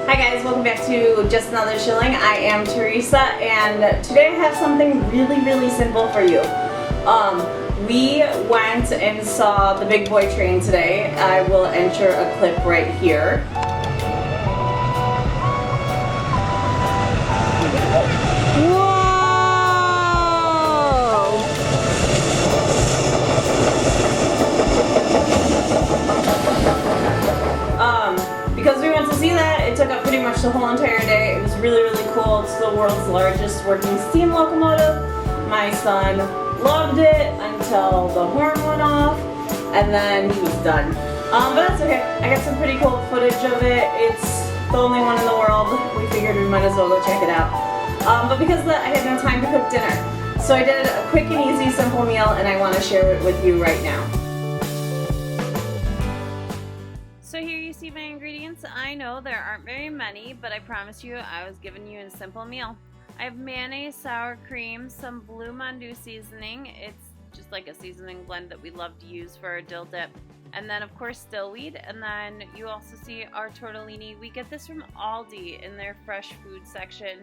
Hi guys, welcome back to Just Another Shilling. I am Teresa, and today I have something really simple for you. We went and saw the Big Boy train today. I will enter a clip right here. Because we went to see that, it took up pretty much the whole entire day. It was really cool. It's the world's largest working steam locomotive. My son loved it until the horn went off, and then he was done. But that's okay. I got some pretty cool footage of it. It's the only one in the world. We figured we might as well go check it out. But because of that, I had no time to cook dinner. So I did a quick and easy, simple meal, and I want to share it with you right now. So here you see my ingredients. I know there aren't very many, but I promise you I was giving you a simple meal. I have mayonnaise, sour cream, some blue Mondu seasoning. It's just like a seasoning blend that we love to use for our dill dip. And then of course stillweed. And then you also see our tortellini. We get this from Aldi in their fresh food section.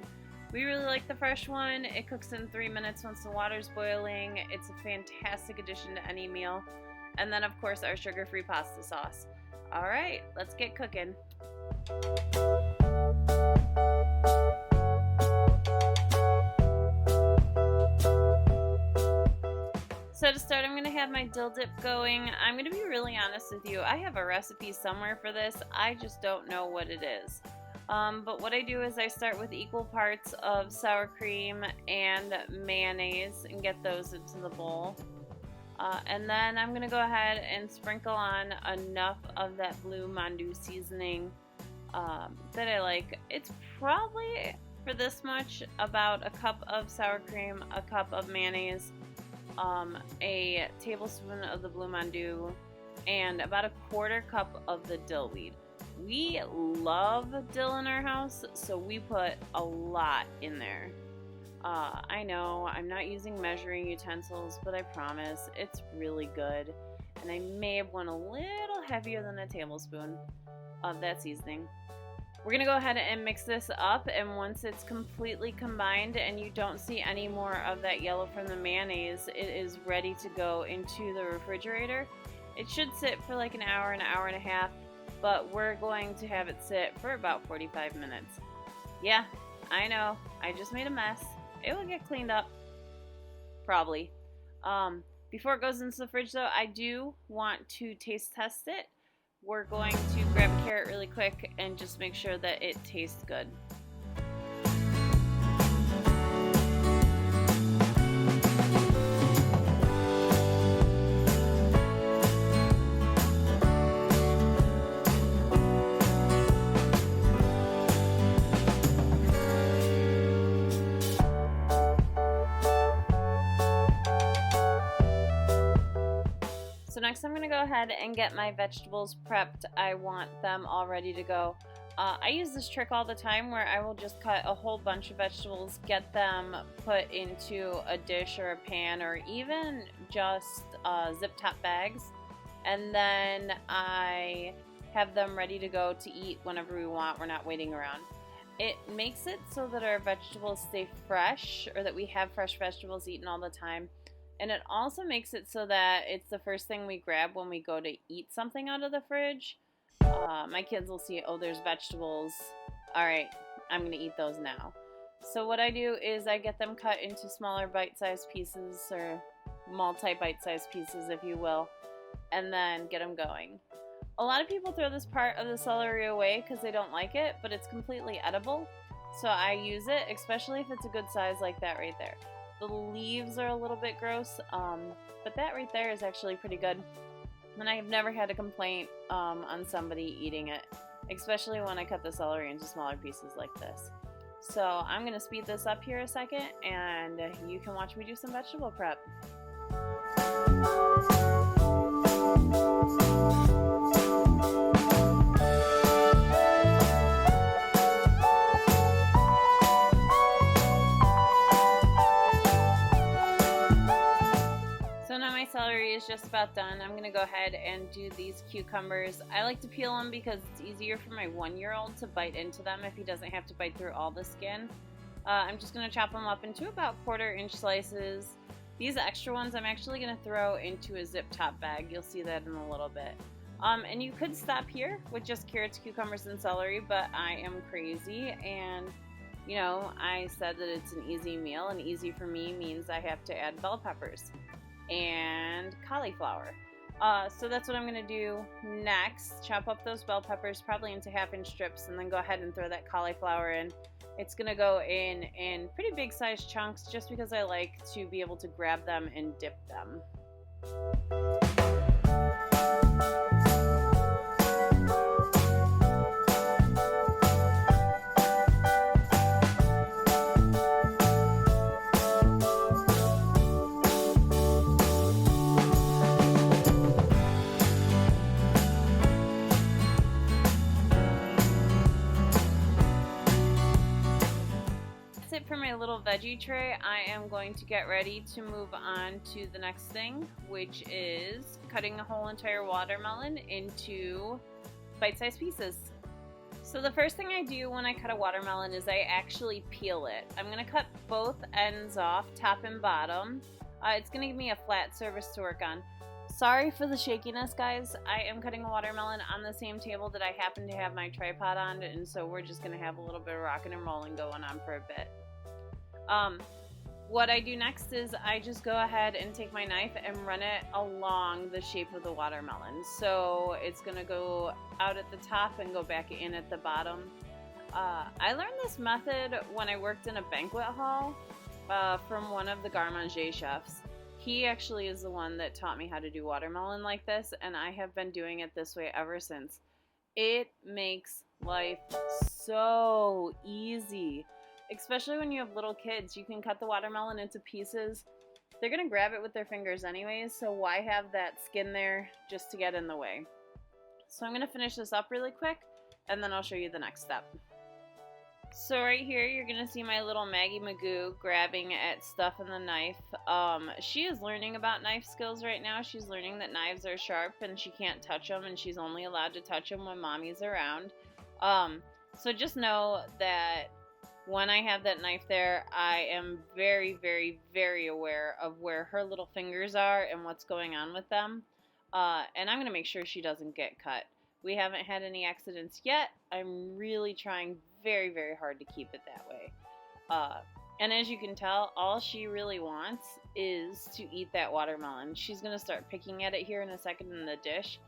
We really like the fresh one. It cooks in 3 minutes once the water's boiling. It's a fantastic addition to any meal. And then of course our sugar-free pasta sauce. Alright, let's get cooking. So to start, I'm going to have my dill dip going. I'm going to be really honest with you. I have a recipe somewhere for this. I just don't know what it is. But what I do is I start with equal parts of sour cream and mayonnaise and get those into the bowl. And then I'm going to go ahead and sprinkle on enough of that blue Mondu seasoning that I like. It's probably, for this much, about a cup of sour cream, a cup of mayonnaise, a tablespoon of the blue Mondu, and about a quarter cup of the dill weed. We love dill in our house, so we put a lot in there. I know I'm not using measuring utensils, but I promise it's really good. And I may have went a little heavier than a tablespoon of that seasoning. We're going to go ahead and mix this up, and once it's completely combined and you don't see any more of that yellow from the mayonnaise, it is ready to go into the refrigerator. It should sit for like an hour and a half, but we're going to have it sit for about 45 minutes. Yeah, I know, I just made a mess. It will get cleaned up, probably. Before it goes into the fridge though, I do want to taste test it. We're going to grab a carrot really quick and just make sure that it tastes good. So next I'm going to go ahead and get my vegetables prepped. I want them all ready to go. I use this trick all the time where I will just cut a whole bunch of vegetables, get them put into a dish or a pan or even just zip top bags, and then I have them ready to go to eat whenever we want. We're not waiting around. It makes it so that our vegetables stay fresh, or that we have fresh vegetables eaten all the time. And it also makes it so that it's the first thing we grab when we go to eat something out of the fridge. My kids will see, oh, there's vegetables. All right, I'm going to eat those now. So what I do is I get them cut into smaller bite-sized pieces, or multi-bite-sized pieces, if you will, and then get them going. A lot of people throw this part of the celery away because they don't like it, but it's completely edible. So I use it, especially if it's a good size like that right there. The leaves are a little bit gross, but that right there is actually pretty good. And I have never had a complaint on somebody eating it, especially when I cut the celery into smaller pieces like this. So I'm going to speed this up here a second, and you can watch me do some vegetable prep. celery is just about done. I'm gonna go ahead and do these cucumbers. I like to peel them because it's easier for my 1-year-old to bite into them if he doesn't have to bite through all the skin. I'm just gonna chop them up into about 1/4-inch slices. These extra ones I'm actually gonna throw into a zip top bag. You'll see that in a little bit. And you could stop here with just carrots, cucumbers, and celery, but I am crazy, and you know, I said that it's an easy meal, and easy for me means I have to add bell peppers and cauliflower. So that's what I'm going to do next. Chop up those bell peppers probably into 1/2-inch strips, and then go ahead and throw that cauliflower in. It's going to go in pretty big sized chunks just because I like to be able to grab them and dip them. For my little veggie tray, I am going to get ready to move on to the next thing, which is cutting a whole entire watermelon into bite-sized pieces. So the first thing I do when I cut a watermelon is I actually peel it. I'm going to cut both ends off, top and bottom. It's going to give me a flat surface to work on. Sorry for the shakiness, guys. I am cutting a watermelon on the same table that I happen to have my tripod on, and so we're just going to have a little bit of rocking and rolling going on for a bit. What I do next is I just go ahead and take my knife and run it along the shape of the watermelon. So it's going to go out at the top and go back in at the bottom. I learned this method when I worked in a banquet hall from one of the garde-manger chefs. He actually is the one that taught me how to do watermelon like this, and I have been doing it this way ever since. It makes life so easy. Especially when you have little kids, you can cut the watermelon into pieces. They're going to grab it with their fingers anyways, so why have that skin there just to get in the way? So I'm going to finish this up really quick, and then I'll show you the next step. So right here, you're going to see my little Maggie Magoo grabbing at stuff in the knife. She is learning about knife skills right now. She's learning that knives are sharp and she can't touch them, and she's only allowed to touch them when mommy's around. So just know that when I have that knife there, I am very, very, very aware of where her little fingers are and what's going on with them. And I'm going to make sure she doesn't get cut. We haven't had any accidents yet. I'm really trying very, very hard to keep it that way. And as you can tell, all she really wants is to eat that watermelon. She's going to start picking at it here in a second in the dish.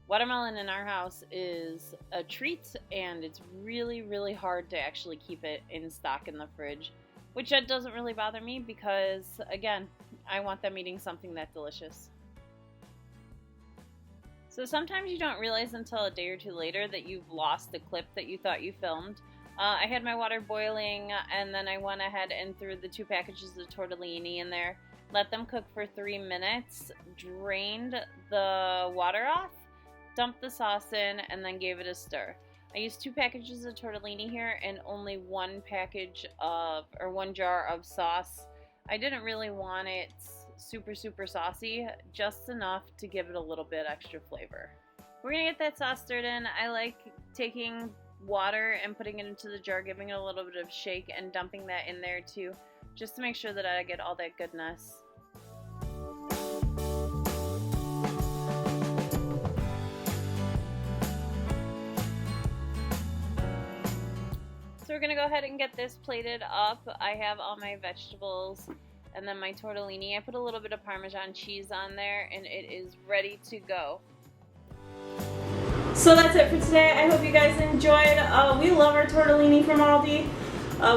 Watermelon in our house is a treat, and it's really, really hard to actually keep it in stock in the fridge, which doesn't really bother me because, again, I want them eating something that delicious. So sometimes you don't realize until a day or two later that you've lost the clip that you thought you filmed. I had my water boiling, and then I went ahead and threw the 2 packages of tortellini in there, let them cook for 3 minutes, drained the water off, dumped the sauce in, and then gave it a stir. I used 2 packages of tortellini here and only 1 jar of sauce. I didn't really want it super, super saucy, just enough to give it a little bit extra flavor. We're gonna get that sauce stirred in. I like taking water and putting it into the jar, giving it a little bit of shake, and dumping that in there too, just to make sure that I get all that goodness. So we're going to go ahead and get this plated up. I have all my vegetables and then my tortellini. I put a little bit of Parmesan cheese on there, and it is ready to go. So that's it for today. I hope you guys enjoyed. We love our tortellini from Aldi.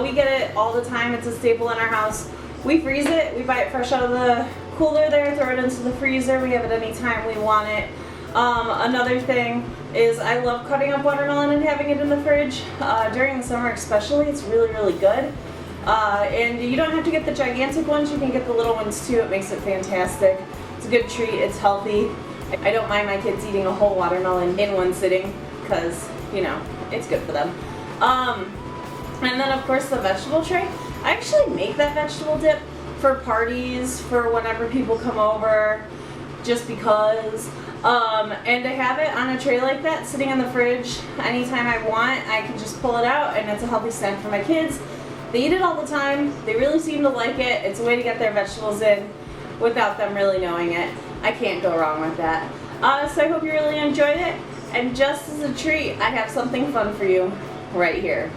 We get it all the time. It's a staple in our house. We freeze it. We buy it fresh out of the cooler there, throw it into the freezer. We have it anytime we want it. Another thing is I love cutting up watermelon and having it in the fridge. During the summer especially, it's really, really good. And you don't have to get the gigantic ones, you can get the little ones too. It makes it fantastic. It's a good treat, it's healthy. I don't mind my kids eating a whole watermelon in one sitting because, you know, it's good for them. And then of course the vegetable tray. I actually make that vegetable dip for parties, for whenever people come over. just because. And to have it on a tray like that sitting in the fridge anytime I want, I can just pull it out and it's a healthy snack for my kids. They eat it all the time. They really seem to like it. It's a way to get their vegetables in without them really knowing it. I can't go wrong with that. So I hope you really enjoyed it. And just as a treat, I have something fun for you right here.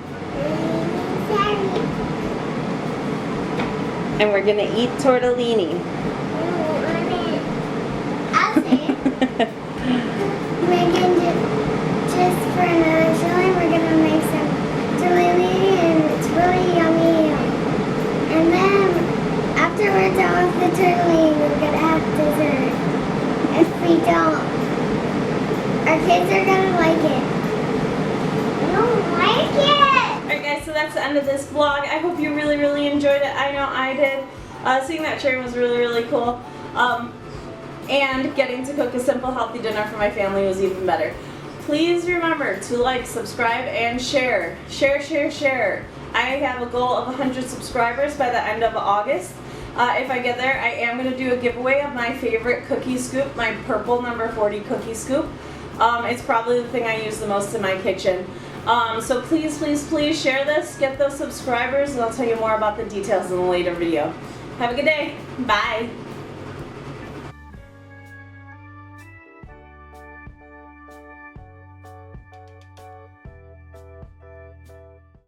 And we're gonna eat tortellini. We're going to, just for another chili, we're going to make some tortellini and it's really yummy. And then, after we're done with the tortellini, we're going to have dessert. If we don't, our kids are going to like it. They don't like it! Alright guys, so that's the end of this vlog. I hope you really, really enjoyed it. I know I did. Seeing that tray was really, really cool. And getting to cook a simple, healthy dinner for my family was even better. Please remember to like, subscribe, and share. Share, share, share. I have a goal of 100 subscribers by the end of August. If I get there, I am going to do a giveaway of my favorite cookie scoop, my purple number 40 cookie scoop. It's probably the thing I use the most in my kitchen. So please, please, please share this, get those subscribers, and I'll tell you more about the details in a later video. Have a good day. Bye.